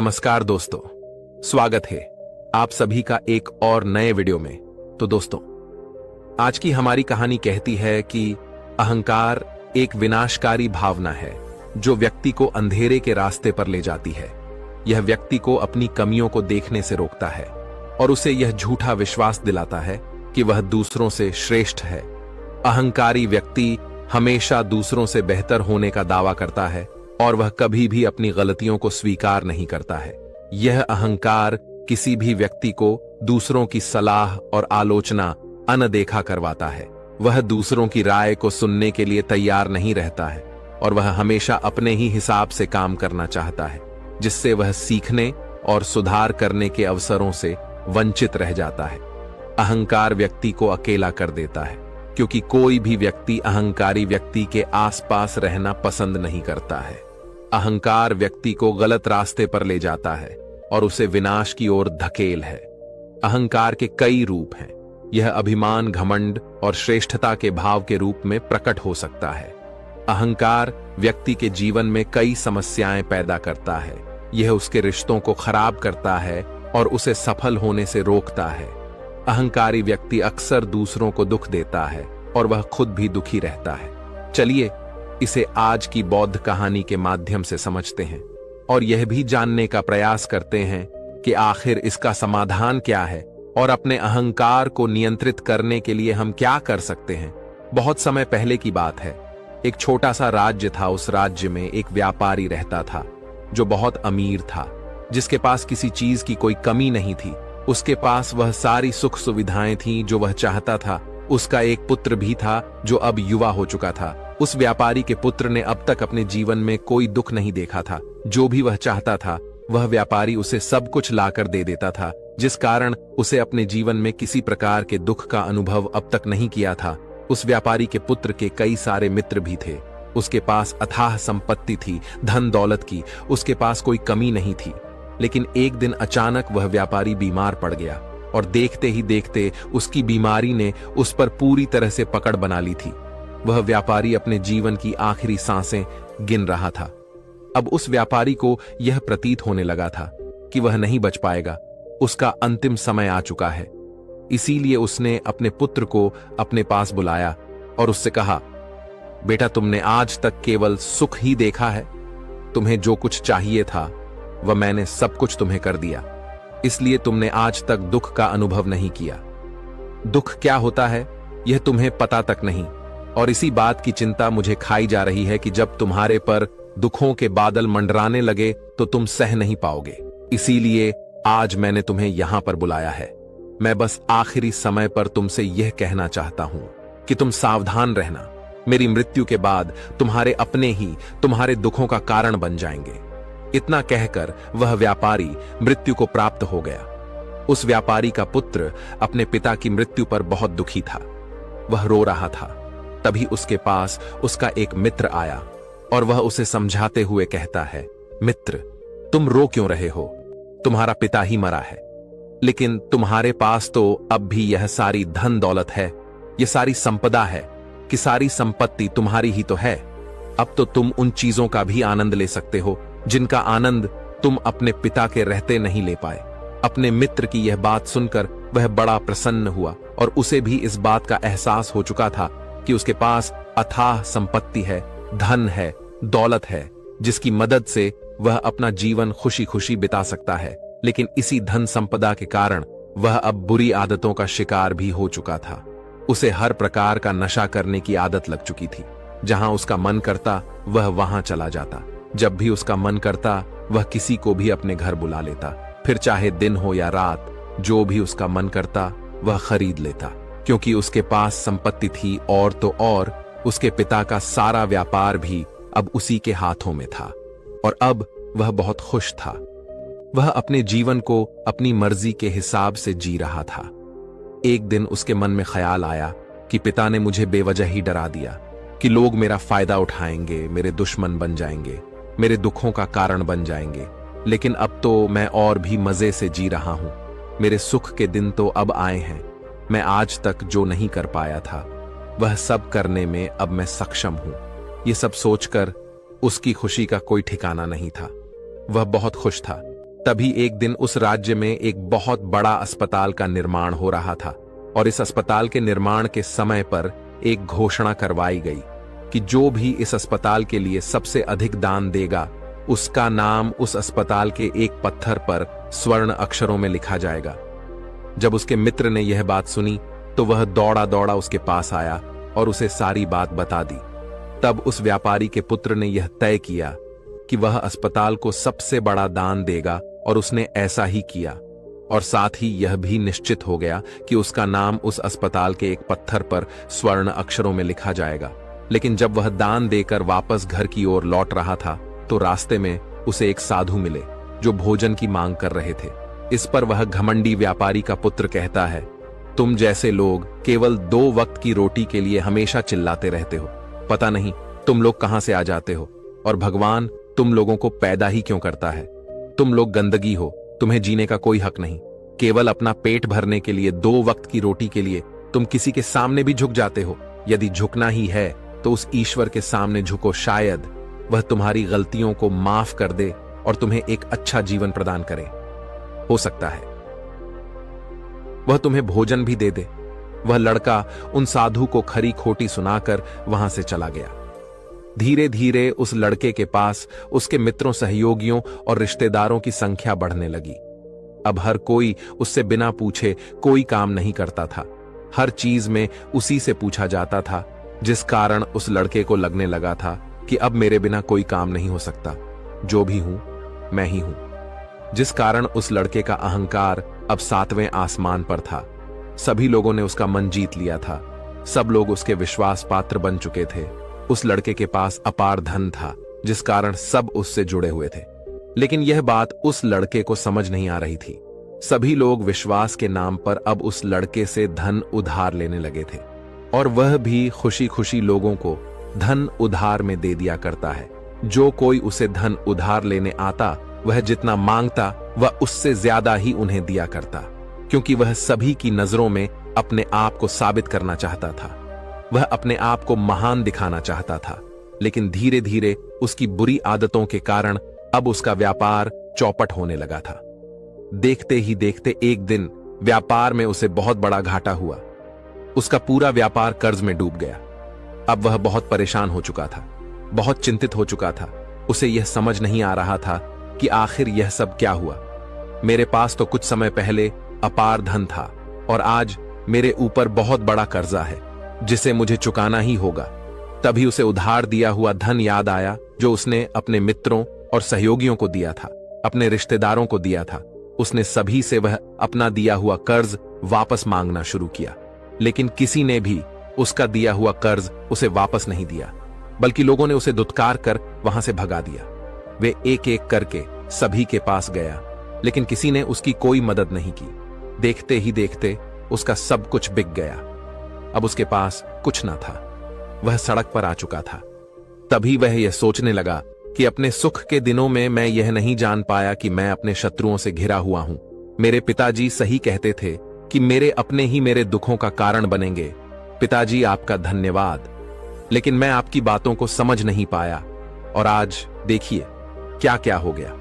नमस्कार दोस्तों, स्वागत है आप सभी का एक और नए वीडियो में। तो दोस्तों, आज की हमारी कहानी कहती है कि अहंकार एक विनाशकारी भावना है जो व्यक्ति को अंधेरे के रास्ते पर ले जाती है। यह व्यक्ति को अपनी कमियों को देखने से रोकता है और उसे यह झूठा विश्वास दिलाता है कि वह दूसरों से श्रेष्ठ है। अहंकारी व्यक्ति हमेशा दूसरों से बेहतर होने का दावा करता है और वह कभी भी अपनी गलतियों को स्वीकार नहीं करता है। यह अहंकार किसी भी व्यक्ति को दूसरों की सलाह और आलोचना अनदेखा करवाता है। वह दूसरों की राय को सुनने के लिए तैयार नहीं रहता है और वह हमेशा अपने ही हिसाब से काम करना चाहता है, जिससे वह सीखने और सुधार करने के अवसरों से वंचित रह जाता है। अहंकार व्यक्ति को अकेला कर देता है, क्योंकि कोई भी व्यक्ति अहंकारी व्यक्ति के आसपास रहना पसंद नहीं करता है। अहंकार व्यक्ति को गलत रास्ते पर ले जाता है और उसे विनाश की ओर धकेल है। अहंकार के कई रूप हैं। यह अभिमान, घमंड और श्रेष्ठता के भाव के रूप में प्रकट हो सकता है। अहंकार व्यक्ति के जीवन में कई समस्याएं पैदा करता है। यह उसके रिश्तों को खराब करता है और उसे सफल होने से रोकता है। अहंकारी व्यक्ति अक्सर दूसरों को दुख देता है और वह खुद भी दुखी रहता है। चलिए इसे आज की बौद्ध कहानी के माध्यम से समझते हैं और यह भी जानने का प्रयास करते हैं कि आखिर इसका समाधान क्या है और अपने अहंकार को नियंत्रित करने के लिए हम क्या कर सकते हैं। बहुत समय पहले की बात है। एक छोटा सा राज्य था। उस राज्य में एक व्यापारी रहता था जो बहुत अमीर था, जिसके पास किसी चीज की कोई कमी नहीं थी। उसके पास वह सारी सुख सुविधाएं थीं जो वह चाहता था। उसका एक पुत्र भी था जो अब युवा हो चुका था। उस व्यापारी के पुत्र ने अब तक अपने जीवन में कोई दुख नहीं देखा था। जो भी वह चाहता था वह व्यापारी उसे सब कुछ लाकर दे देता था, जिस कारण उसे अपने जीवन में किसी प्रकार के दुख का अनुभव अब तक नहीं किया था। उस व्यापारी के पुत्र के कई सारे मित्र भी थे। उसके पास अथाह संपत्ति थी, धन दौलत की उसके पास कोई कमी नहीं थी। लेकिन एक दिन अचानक वह व्यापारी बीमार पड़ गया और देखते ही देखते उसकी बीमारी ने उस पर पूरी तरह से पकड़ बना ली थी। वह व्यापारी अपने जीवन की आखिरी सांसें गिन रहा था। अब उस व्यापारी को यह प्रतीत होने लगा था कि वह नहीं बच पाएगा। उसका अंतिम समय आ चुका है। इसीलिए उसने अपने पुत्र को अपने पास बुलाया और उससे कहा, बेटा, तुमने आज तक केवल सुख ही देखा है। तुम्हें जो कुछ चाहिए था वह मैंने सब कुछ तुम्हें कर दिया, इसलिए तुमने आज तक दुख का अनुभव नहीं किया। दुख क्या होता है यह तुम्हें पता तक नहीं, और इसी बात की चिंता मुझे खाई जा रही है कि जब तुम्हारे पर दुखों के बादल मंडराने लगे तो तुम सह नहीं पाओगे। इसीलिए आज मैंने तुम्हें यहां पर बुलाया है। मैं बस आखिरी समय पर तुमसे यह कहना चाहता हूं कि तुम सावधान रहना। मेरी मृत्यु के बाद तुम्हारे अपने ही तुम्हारे दुखों का कारण बन जाएंगे। इतना कहकर वह व्यापारी मृत्यु को प्राप्त हो गया। उस व्यापारी का पुत्र अपने पिता की मृत्यु पर बहुत दुखी था। वह रो रहा था। तभी उसके पास उसका एक मित्र आया और वह उसे समझाते हुए कहता है, मित्र, तुम रो क्यों रहे हो? तुम्हारा पिता ही मरा है, लेकिन तुम्हारे पास तो अब भी यह सारी धन दौलत है, यह सारी संपदा है कि सारी संपत्ति तुम्हारी ही तो है। अब तो तुम उन चीजों का भी आनंद ले सकते हो जिनका आनंद तुम अपने पिता के रहते नहीं ले पाए। अपने मित्र की यह बात सुनकर वह बड़ा प्रसन्न हुआ और उसे भी इस बात का एहसास हो चुका था कि उसके पास अथाह संपत्ति है, धन है, दौलत है, जिसकी मदद से वह अपना जीवन खुशी खुशी बिता सकता है। लेकिन इसी धन संपदा के कारण वह अब बुरी आदतों का शिकार भी हो चुका था। उसे हर प्रकार का नशा करने की आदत लग चुकी थी। जहां उसका मन करता वह वहां चला जाता। जब भी उसका मन करता वह किसी को भी अपने घर बुला लेता। फिर चाहे दिन हो या रात, जो भी उसका मन करता वह खरीद लेता, क्योंकि उसके पास संपत्ति थी। और तो और उसके पिता का सारा व्यापार भी अब उसी के हाथों में था और अब वह बहुत खुश था। वह अपने जीवन को अपनी मर्जी के हिसाब से जी रहा था। एक दिन उसके मन में ख्याल आया कि पिता ने मुझे बेवजह ही डरा दिया कि लोग मेरा फायदा उठाएंगे, मेरे दुश्मन बन जाएंगे, मेरे दुखों का कारण बन जाएंगे। लेकिन अब तो मैं और भी मजे से जी रहा हूं। मेरे सुख के दिन तो अब आए हैं। मैं आज तक जो नहीं कर पाया था वह सब करने में अब मैं सक्षम हूं। ये सब सोचकर उसकी खुशी का कोई ठिकाना नहीं था। वह बहुत खुश था। तभी एक दिन उस राज्य में एक बहुत बड़ा अस्पताल का निर्माण हो रहा था और इस अस्पताल के निर्माण के समय पर एक घोषणा करवाई गई कि जो भी इस अस्पताल के लिए सबसे अधिक दान देगा उसका नाम उस अस्पताल के एक पत्थर पर स्वर्ण अक्षरों में लिखा जाएगा। जब उसके मित्र ने यह बात सुनी तो वह दौड़ा दौड़ा उसके पास आया और उसे सारी बात बता दी। तब उस व्यापारी के पुत्र ने यह तय किया कि वह अस्पताल को सबसे बड़ा दान देगा और उसने ऐसा ही किया और साथ ही यह भी निश्चित हो गया कि उसका नाम उस अस्पताल के एक पत्थर पर स्वर्ण अक्षरों में लिखा जाएगा। लेकिन जब वह दान देकर वापस घर की ओर लौट रहा था तो रास्ते में उसे एक साधु मिले जो भोजन की मांग कर रहे थे। इस पर वह घमंडी व्यापारी का पुत्र कहता है, तुम जैसे लोग केवल 2 वक्त की रोटी के लिए हमेशा चिल्लाते रहते हो, पता नहीं तुम लोग कहां से आ जाते हो और भगवान तुम लोगों को पैदा ही क्यों करता है। तुम लोग गंदगी हो, तुम्हें जीने का कोई हक नहीं। केवल अपना पेट भरने के लिए 2 वक्त की रोटी के लिए तुम किसी के सामने भी झुक जाते हो। यदि झुकना ही है तो उस ईश्वर के सामने झुको, शायद वह तुम्हारी गलतियों को माफ कर दे और तुम्हें एक अच्छा जीवन प्रदान करे। हो सकता है वह तुम्हें भोजन भी दे दे। वह लड़का उन साधु को खरी खोटी सुनाकर वहां से चला गया। धीरे धीरे उस लड़के के पास उसके मित्रों, सहयोगियों और रिश्तेदारों की संख्या बढ़ने लगी। अब हर कोई उससे बिना पूछे कोई काम नहीं करता था। हर चीज में उसी से पूछा जाता था, जिस कारण उस लड़के को लगने लगा था कि अब मेरे बिना कोई काम नहीं हो सकता, जो भी हूं मैं ही हूं। जिस कारण उस लड़के का अहंकार अब 7वें आसमान पर था। सभी लोगों ने उसका मन जीत लिया था। सब लोग उसके विश्वास पात्र बन चुके थे। उस लड़के के पास अपार धन था, जिस कारण सब उससे जुड़े हुए थे। लेकिन यह बात उस लड़के को समझ नहीं आ रही थी। सभी लोग विश्वास के नाम पर अब उस लड़के से धन उधार लेने लगे थे और वह भी खुशी खुशी लोगों को धन उधार में दे दिया करता है। जो कोई उसे धन उधार लेने आता वह जितना मांगता वह उससे ज्यादा ही उन्हें दिया करता, क्योंकि वह सभी की नजरों में अपने आप को साबित करना चाहता था। वह अपने आप को महान दिखाना चाहता था। लेकिन धीरे धीरे उसकी बुरी आदतों के कारण अब उसका व्यापार चौपट होने लगा था। देखते ही देखते एक दिन व्यापार में उसे बहुत बड़ा घाटा हुआ। उसका पूरा व्यापार कर्ज में डूब गया। अब वह बहुत परेशान हो चुका था, बहुत चिंतित हो चुका था। उसे यह समझ नहीं आ रहा था कि आखिर यह सब क्या हुआ। मेरे पास तो कुछ समय पहले अपार धन था और आज मेरे ऊपर बहुत बड़ा कर्जा है जिसे मुझे चुकाना ही होगा। तभी उसे उधार दिया हुआ धन याद आया जो उसने अपने मित्रों और सहयोगियों को दिया था, अपने रिश्तेदारों को दिया था। उसने सभी से वह अपना दिया हुआ कर्ज वापस मांगना शुरू किया, लेकिन किसी ने भी उसका दिया हुआ कर्ज उसे वापस नहीं दिया, बल्कि लोगों ने उसे दुत्कार कर वहां से भगा दिया। वे एक एक करके सभी के पास गया, लेकिन किसी ने उसकी कोई मदद नहीं की। देखते ही देखते उसका सब कुछ बिक गया। अब उसके पास कुछ न था। वह सड़क पर आ चुका था। तभी वह यह सोचने लगा कि अपने सुख के दिनों में मैं यह नहीं जान पाया कि मैं अपने शत्रुओं से घिरा हुआ हूं। मेरे पिताजी सही कहते थे कि मेरे अपने ही मेरे दुखों का कारण बनेंगे। पिताजी, आपका धन्यवाद। लेकिन मैं आपकी बातों को समझ नहीं पाया और आज देखिए क्या क्या हो गया।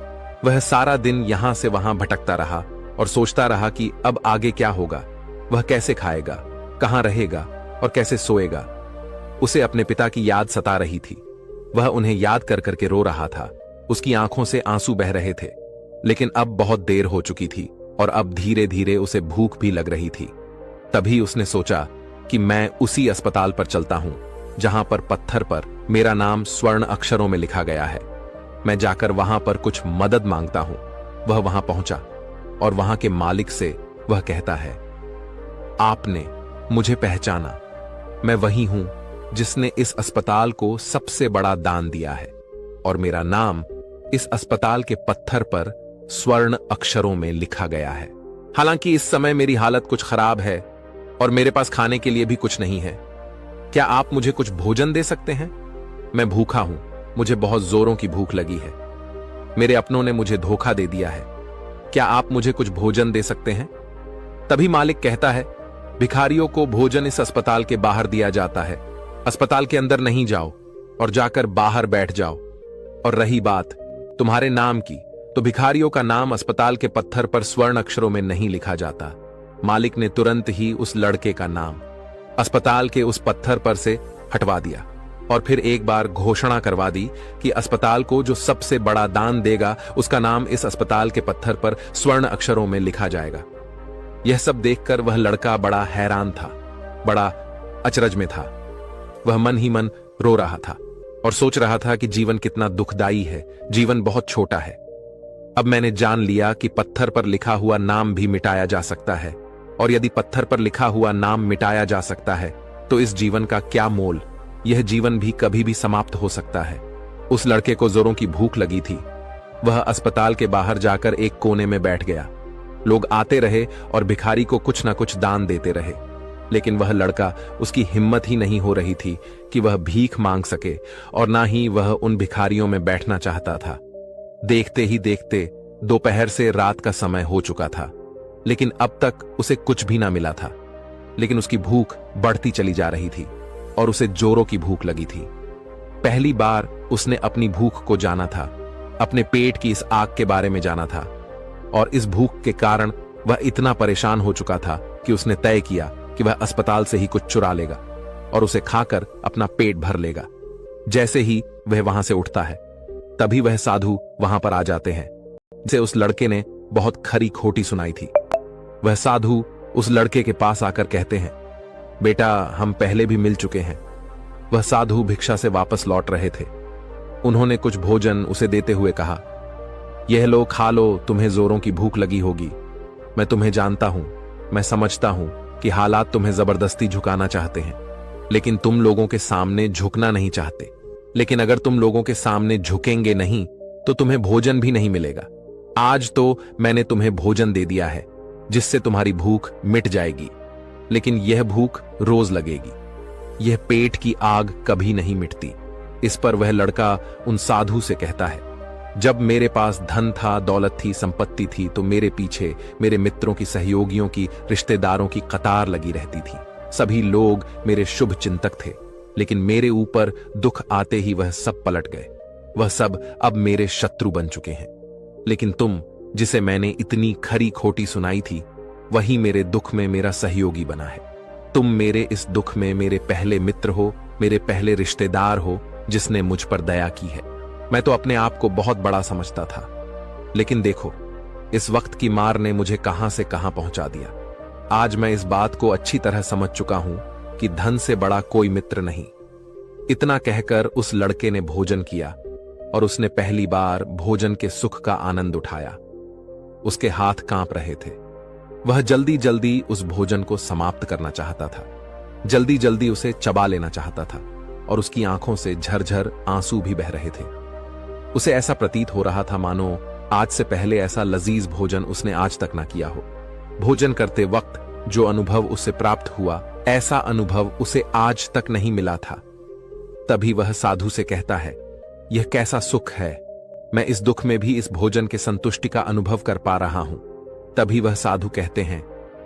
वह सारा दिन यहां से वहां भटकता रहा और सोचता रहा कि अब आगे क्या होगा। वह कैसे खाएगा, कहां रहेगा और कैसे सोएगा। उसे अपने पिता की याद सता रही थी। वह उन्हें याद कर करके रो रहा था। उसकी आंखों से आंसू बह रहे थे। लेकिन अब बहुत देर हो चुकी थी और अब धीरे धीरे उसे भूख भी लग रही थी। तभी उसने सोचा कि मैं उसी अस्पताल पर चलता हूं जहां पर पत्थर पर मेरा नाम स्वर्ण अक्षरों में लिखा गया है। मैं जाकर वहां पर कुछ मदद मांगता हूं। वह वहां पहुंचा और वहां के मालिक से वह कहता है, आपने मुझे पहचाना। मैं वही हूं जिसने इस अस्पताल को सबसे बड़ा दान दिया है और मेरा नाम इस अस्पताल के पत्थर पर स्वर्ण अक्षरों में लिखा गया है। हालांकि इस समय मेरी हालत कुछ खराब है और मेरे पास खाने के लिए भी कुछ नहीं है। क्या आप मुझे कुछ भोजन दे सकते हैं? मैं भूखा हूं, मुझे बहुत जोरों की भूख लगी है। मेरे अपनों ने मुझे धोखा दे दिया है। क्या आप मुझे कुछ भोजन दे सकते हैं? तभी मालिक कहता है, भिखारियों को भोजन इस अस्पताल के बाहर दिया जाता है। अस्पताल के अंदर नहीं जाओ और जाकर बाहर बैठ जाओ। और रही बात तुम्हारे नाम की, तो भिखारियों का नाम अस्पताल के पत्थर पर स्वर्ण अक्षरों में नहीं लिखा जाता। मालिक ने तुरंत ही उस लड़के का नाम अस्पताल के उस पत्थर पर से हटवा दिया और फिर एक बार घोषणा करवा दी कि अस्पताल को जो सबसे बड़ा दान देगा उसका नाम इस अस्पताल के पत्थर पर स्वर्ण अक्षरों में लिखा जाएगा। यह सब देखकर वह लड़का बड़ा हैरान था, बड़ा अचरज में था। वह मन ही मन रो रहा था और सोच रहा था कि जीवन कितना दुखदाई है, जीवन बहुत छोटा है। अब मैंने जान लिया कि पत्थर पर लिखा हुआ नाम भी मिटाया जा सकता है, और यदि पत्थर पर लिखा हुआ नाम मिटाया जा सकता है तो इस जीवन का क्या मोल। यह जीवन भी कभी भी समाप्त हो सकता है। उस लड़के को जोरों की भूख लगी थी। वह अस्पताल के बाहर जाकर एक कोने में बैठ गया। लोग आते रहे और भिखारी को कुछ ना कुछ दान देते रहे, लेकिन वह लड़का, उसकी हिम्मत ही नहीं हो रही थी कि वह भीख मांग सके, और ना ही वह उन भिखारियों में बैठना चाहता था। देखते ही देखते दोपहर से रात का समय हो चुका था, लेकिन अब तक उसे कुछ भी ना मिला था। लेकिन उसकी भूख बढ़ती चली जा रही थी और उसे जोरों की भूख लगी थी। पहली बार उसने अपनी भूख को जाना था, अपने पेट की इस आग के बारे में जाना था, और इस भूख के कारण वह इतना परेशान हो चुका था कि उसने तय किया कि वह अस्पताल से ही कुछ चुरा लेगा और उसे खाकर अपना पेट भर लेगा। जैसे ही वह वहां से उठता है तभी वह साधु वहां पर आ जाते हैं, जिसे उस लड़के ने बहुत खरी खोटी सुनाई थी। वह साधु उस लड़के के पास आकर कहते हैं, बेटा, हम पहले भी मिल चुके हैं। वह साधु भिक्षा से वापस लौट रहे थे। उन्होंने कुछ भोजन उसे देते हुए कहा, यह लो, खा लो, तुम्हें जोरों की भूख लगी होगी। मैं तुम्हें जानता हूं, मैं समझता हूं कि हालात तुम्हें जबरदस्ती झुकाना चाहते हैं, लेकिन तुम लोगों के सामने झुकना नहीं चाहते। लेकिन अगर तुम लोगों के सामने झुकेंगे नहीं तो तुम्हें भोजन भी नहीं मिलेगा। आज तो मैंने तुम्हें भोजन दे दिया है जिससे तुम्हारी भूख मिट जाएगी, लेकिन यह भूख रोज लगेगी। यह पेट की आग कभी नहीं मिटती। इस पर वह लड़का उन साधु से कहता है, जब मेरे पास धन था, दौलत थी, संपत्ति थी, तो मेरे पीछे मेरे मित्रों की, सहयोगियों की, रिश्तेदारों की कतार लगी रहती थी। सभी लोग मेरे शुभ चिंतक थे, लेकिन मेरे ऊपर दुख आते ही वह सब पलट गए। वह सब अब मेरे शत्रु बन चुके हैं। लेकिन तुम, जिसे मैंने इतनी खरी खोटी सुनाई थी, वही मेरे दुख में मेरा सहयोगी बना है। तुम मेरे इस दुख में मेरे पहले मित्र हो, मेरे पहले रिश्तेदार हो जिसने मुझ पर दया की है। मैं तो अपने आप को बहुत बड़ा समझता था, लेकिन देखो इस वक्त की मार ने मुझे कहां से कहां पहुंचा दिया। आज मैं इस बात को अच्छी तरह समझ चुका हूं कि धन से बड़ा कोई मित्र नहीं। इतना कहकर उस लड़के ने भोजन किया और उसने पहली बार भोजन के सुख का आनंद उठाया। उसके हाथ कांप रहे थे। वह जल्दी जल्दी उस भोजन को समाप्त करना चाहता था, जल्दी जल्दी उसे चबा लेना चाहता था, और उसकी आंखों से झरझर आंसू भी बह रहे थे। उसे ऐसा प्रतीत हो रहा था मानो आज से पहले ऐसा लजीज भोजन उसने आज तक ना किया हो। भोजन करते वक्त जो अनुभव उसे प्राप्त हुआ, ऐसा अनुभव उसे आज तक नहीं मिला था। तभी वह साधु से कहता है, यह कैसा सुख है, मैं इस दुख में भी इस भोजन के संतुष्टि का अनुभव कर पा रहा हूं। तभी वह साधु कहते हैं,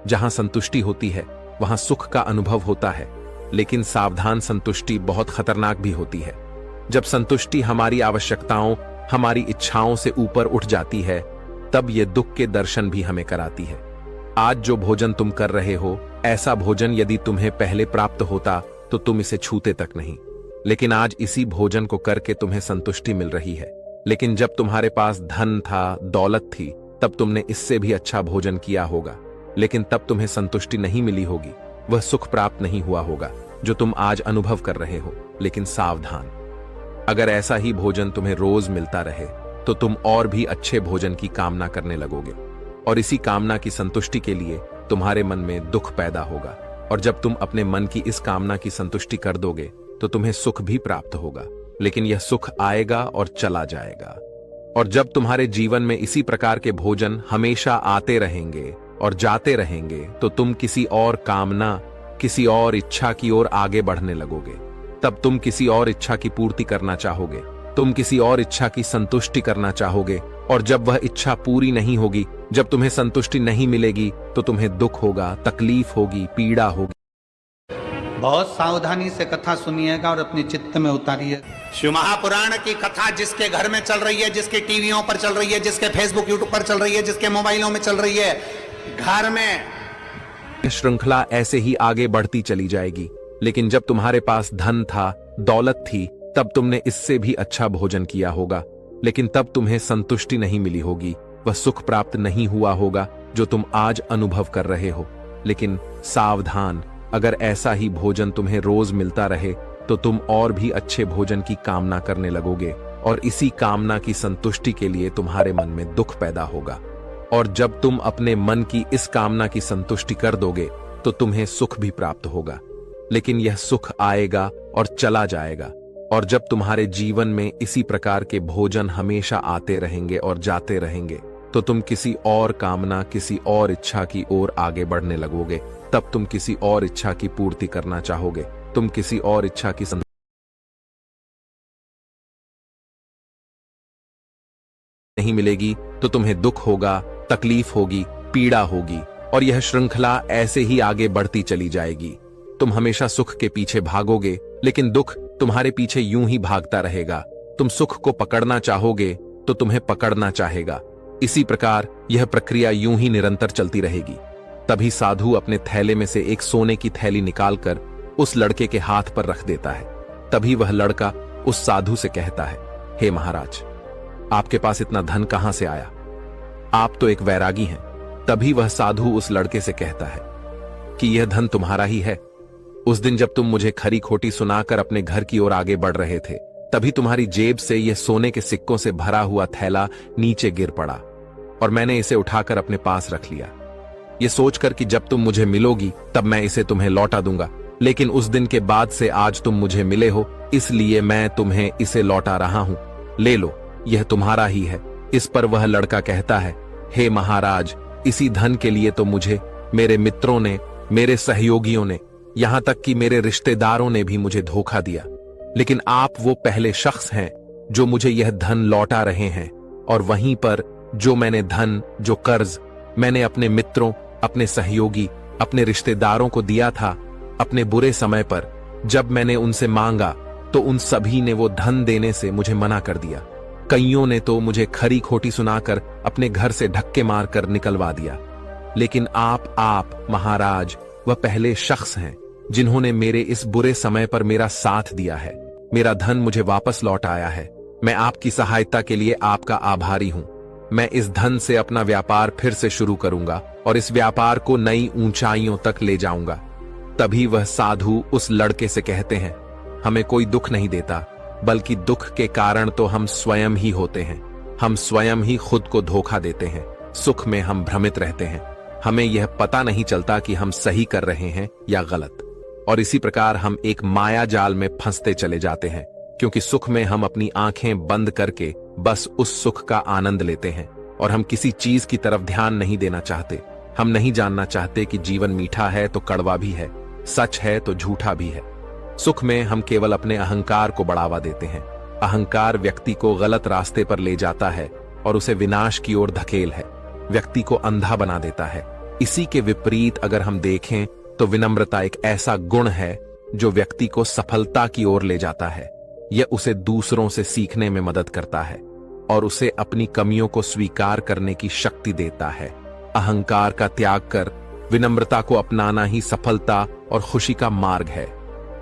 जहां संतुष्टि होती है वहां सुख का अनुभव होता है, लेकिन सावधान, संतुष्टि बहुत खतरनाक भी होती है। जब संतुष्टि हमारी आवश्यकताओं, हमारी इच्छाओं से ऊपर उठ जाती है, तब ये दुख के दर्शन भी हमें कराती है। आज जो भोजन तुम कर रहे हो, ऐसा भोजन यदि तुम्हें पहले प्राप्त होता तो तुम इसे छूते तक नहीं, लेकिन आज इसी भोजन को करके तुम्हें संतुष्टि मिल रही है। लेकिन जब तुम्हारे पास धन था, दौलत थी, तब तुमने इससे भी अच्छा भोजन किया होगा, लेकिन तब तुम्हें संतुष्टि नहीं मिली होगी, वह सुख प्राप्त नहीं हुआ होगा जो तुम आज अनुभव कर रहे हो। लेकिन सावधान, अगर ऐसा ही भोजन तुम्हें रोज मिलता रहे तो तुम और भी अच्छे भोजन की कामना करने लगोगे, और इसी कामना की संतुष्टि के लिए तुम्हारे मन में दुख पैदा होगा, और जब तुम अपने मन की इस कामना की संतुष्टि कर दोगे तो तुम्हें सुख भी प्राप्त होगा, लेकिन यह सुख आएगा और चला जाएगा। और जब तुम्हारे जीवन में इसी प्रकार के भोजन हमेशा आते रहेंगे और जाते रहेंगे तो तुम किसी और कामना, किसी और इच्छा की ओर आगे बढ़ने लगोगे। तब तुम किसी और इच्छा की पूर्ति करना चाहोगे, तुम किसी और इच्छा की संतुष्टि करना चाहोगे, और जब वह इच्छा पूरी नहीं होगी, जब तुम्हें संतुष्टि नहीं मिलेगी, तो तुम्हें दुख होगा, तकलीफ होगी, पीड़ा होगी। बहुत सावधानी से कथा सुनिएगा और अपने चित्त में उतारिए। शिव महापुराण की कथा जिसके घर में चल रही है, जिसके टीवियों पर चल रही है, जिसके फेसबुक यूट्यूब पर चल रही है, जिसके मोबाइलों में चल रही है, घर में श्रृंखला ऐसे ही आगे बढ़ती चली जाएगी। लेकिन जब तुम्हारे पास धन था, दौलत थी, तब तुमने इससे भी अच्छा भोजन किया होगा, लेकिन तब तुम्हें संतुष्टि नहीं मिली होगी, वह सुख प्राप्त नहीं हुआ होगा जो तुम आज अनुभव कर रहे हो। लेकिन सावधान, अगर ऐसा ही भोजन तुम्हें रोज मिलता रहे तो तुम और भी अच्छे भोजन की कामना करने लगोगे, और इसी कामना की संतुष्टि के लिए तुम्हारे मन में दुख पैदा होगा। और जब तुम अपने मन की इस कामना की संतुष्टि कर दोगे तो तुम्हें सुख भी प्राप्त होगा। लेकिन यह सुख आएगा और चला जाएगा, और जब तुम्हारे जीवन में इसी प्रकार के भोजन हमेशा आते रहेंगे और जाते रहेंगे तो तुम किसी और कामना, किसी और इच्छा की ओर आगे बढ़ने लगोगे। तब तुम किसी और इच्छा की पूर्ति करना चाहोगे, तुम किसी और इच्छा की नहीं मिलेगी तो तुम्हें दुख होगा, तकलीफ होगी, पीड़ा होगी, और यह श्रृंखला ऐसे ही आगे बढ़ती चली जाएगी। तुम हमेशा सुख के पीछे भागोगे, लेकिन दुख तुम्हारे पीछे यूं ही भागता रहेगा। तुम सुख को पकड़ना चाहोगे तो तुम्हें पकड़ना चाहेगा। इसी प्रकार यह प्रक्रिया यूं ही निरंतर चलती रहेगी। तभी साधु अपने थैले में से एक सोने की थैली निकालकर उस लड़के के हाथ पर रख देता है। तभी वह लड़का उस साधु से कहता है, हे महाराज, आपके पास इतना धन कहां से आया? आप तो एक वैरागी हैं। तभी वह साधु उस लड़के से कहता है कि यह धन तुम्हारा ही है। उस दिन जब तुम मुझे खरी खोटी सुनाकर अपने घर की ओर आगे बढ़ रहे थे, तभी तुम्हारी जेब से यह सोने के सिक्कों से भरा हुआ थैला नीचे गिर पड़ा, और मैंने इसे उठाकर अपने पास रख लिया, ये सोचकर कि जब तुम मुझे मिलोगी तब मैं इसे तुम्हें लौटा दूंगा। लेकिन उस दिन के बाद से आज तुम मुझे मिले हो, इसलिए मैं तुम्हें इसे लौटा रहा हूं। ले लो, यह तुम्हारा ही है। इस पर वह लड़का कहता है, हे महाराज, इसी धन के लिए तो मुझे मेरे मित्रों ने, मेरे सहयोगियों ने, यहां तक कि मेरे रिश्तेदारों ने भी मुझे धोखा दिया। लेकिन आप वो पहले शख्स हैं जो मुझे यह धन लौटा रहे हैं, और वहीं पर जो मैंने धन, जो कर्ज मैंने अपने मित्रों, अपने सहयोगी, अपने रिश्तेदारों को दिया था, अपने बुरे समय पर जब मैंने उनसे मांगा तो उन सभी ने वो धन देने से मुझे मना कर दिया। कईयों ने तो मुझे खरी खोटी सुनाकर अपने घर से धक्के मारकर निकलवा दिया। लेकिन आप महाराज, वह पहले शख्स हैं जिन्होंने मेरे इस बुरे समय पर मेरा साथ दिया है। मेरा धन मुझे वापस लौट आया है। मैं आपकी सहायता के लिए आपका आभारी हूं। मैं इस धन से अपना व्यापार फिर से शुरू करूंगा और इस व्यापार को नई ऊंचाइयों तक ले जाऊंगा। तभी वह साधु उस लड़के से कहते हैं, हमें कोई दुख नहीं देता, बल्कि दुख के कारण तो हम स्वयं ही होते हैं। हम स्वयं ही खुद को धोखा देते हैं। सुख में हम भ्रमित रहते हैं। हमें यह पता नहीं चलता कि हम सही कर रहे हैं या गलत, और इसी प्रकार हम एक माया जाल में फंसते चले जाते हैं, क्योंकि सुख में हम अपनी आंखें बंद करके बस उस सुख का आनंद लेते हैं, और हम किसी चीज की तरफ ध्यान नहीं देना चाहते। हम नहीं जानना चाहते कि जीवन मीठा है तो कड़वा भी है, सच है तो झूठा भी है। सुख में हम केवल अपने अहंकार को बढ़ावा देते हैं। अहंकार व्यक्ति को गलत रास्ते पर ले जाता है और उसे विनाश की ओर धकेल है, व्यक्ति को अंधा बना देता है। इसी के विपरीत अगर हम देखें तो विनम्रता एक ऐसा गुण है जो व्यक्ति को सफलता की ओर ले जाता है। यह उसे दूसरों से सीखने में मदद करता है और उसे अपनी कमियों को स्वीकार करने की शक्ति देता है। अहंकार का त्याग कर विनम्रता को अपनाना ही सफलता और खुशी का मार्ग है।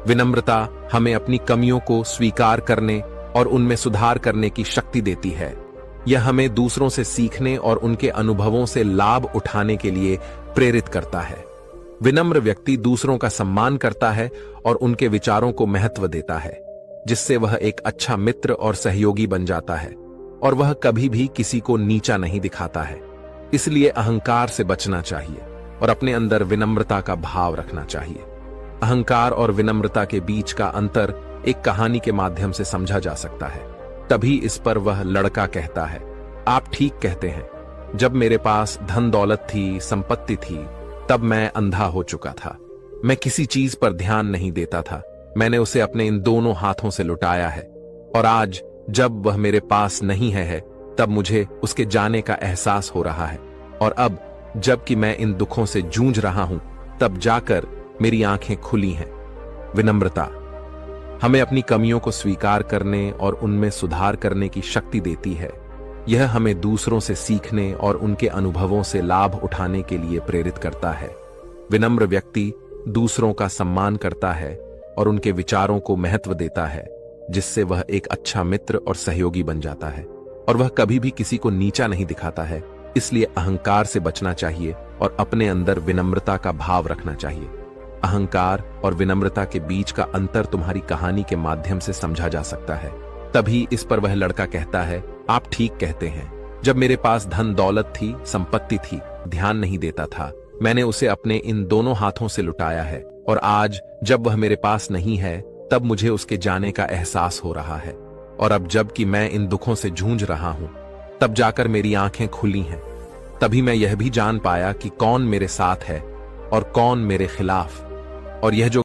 विनम्रता हमें अपनी कमियों को स्वीकार करने और उनमें सुधार करने की शक्ति देती है। यह हमें दूसरों से सीखने और उनके अनुभवों से लाभ उठाने के लिए प्रेरित करता है। विनम्र व्यक्ति दूसरों का सम्मान करता है और उनके विचारों को महत्व देता है, जिससे वह एक अच्छा मित्र और सहयोगी बन जाता है, और वह कभी भी किसी को नीचा नहीं दिखाता है। इसलिए अहंकार से बचना चाहिए और अपने अंदर विनम्रता का भाव रखना चाहिए। अहंकार और विनम्रता के बीच का अंतर एक कहानी के माध्यम से समझा जा सकता है। तभी इस पर वह लड़का कहता है, आप ठीक कहते हैं। जब मेरे पास धन दौलत थी, संपत्ति थी, तब मैं अंधा हो चुका था। मैं किसी चीज पर ध्यान नहीं देता था। मैंने उसे अपने इन दोनों हाथों से लुटाया है, और आज जब वह मेरे पास नहीं है तब मुझे उसके जाने का एहसास हो रहा है। और अब जबकि मैं इन दुखों से जूझ रहा हूं, तब जाकर मेरी आंखें खुली हैं। विनम्रता हमें अपनी कमियों को स्वीकार करने और उनमें सुधार करने की शक्ति देती है। यह हमें दूसरों से सीखने और उनके अनुभवों से लाभ उठाने के लिए प्रेरित करता है। विनम्र व्यक्ति दूसरों का सम्मान करता है और उनके विचारों को महत्व देता है, जिससे वह एक अच्छा मित्र और सहयोगी बन जाता है। और वह कभी भी किसी को नीचा नहीं दिखाता है। इसलिए अहंकार से बचना चाहिए और अपने अंदर विनम्रता का भाव रखना चाहिए। अहंकार और विनम्रता के बीच का अंतर तुम्हारी कहानी के माध्यम से समझा जा सकता है। तभी इस पर वह लड़का कहता है, आप ठीक कहते हैं। जब मेरे पास धन दौलत थी, संपत्ति थी, ध्यान नहीं देता था। मैंने उसे अपने इन दोनों हाथों से लुटाया है और आज जब वह मेरे पास नहीं है, तब मुझे उसके जाने का एहसास हो रहा है। और अब जब कि मैं इन दुखों से जूझ रहा हूं, तब जाकर मेरी आंखें खुली हैं। तभी मैं यह भी जान पाया कि कौन मेरे साथ है और कौन मेरे खिलाफ। और यह जो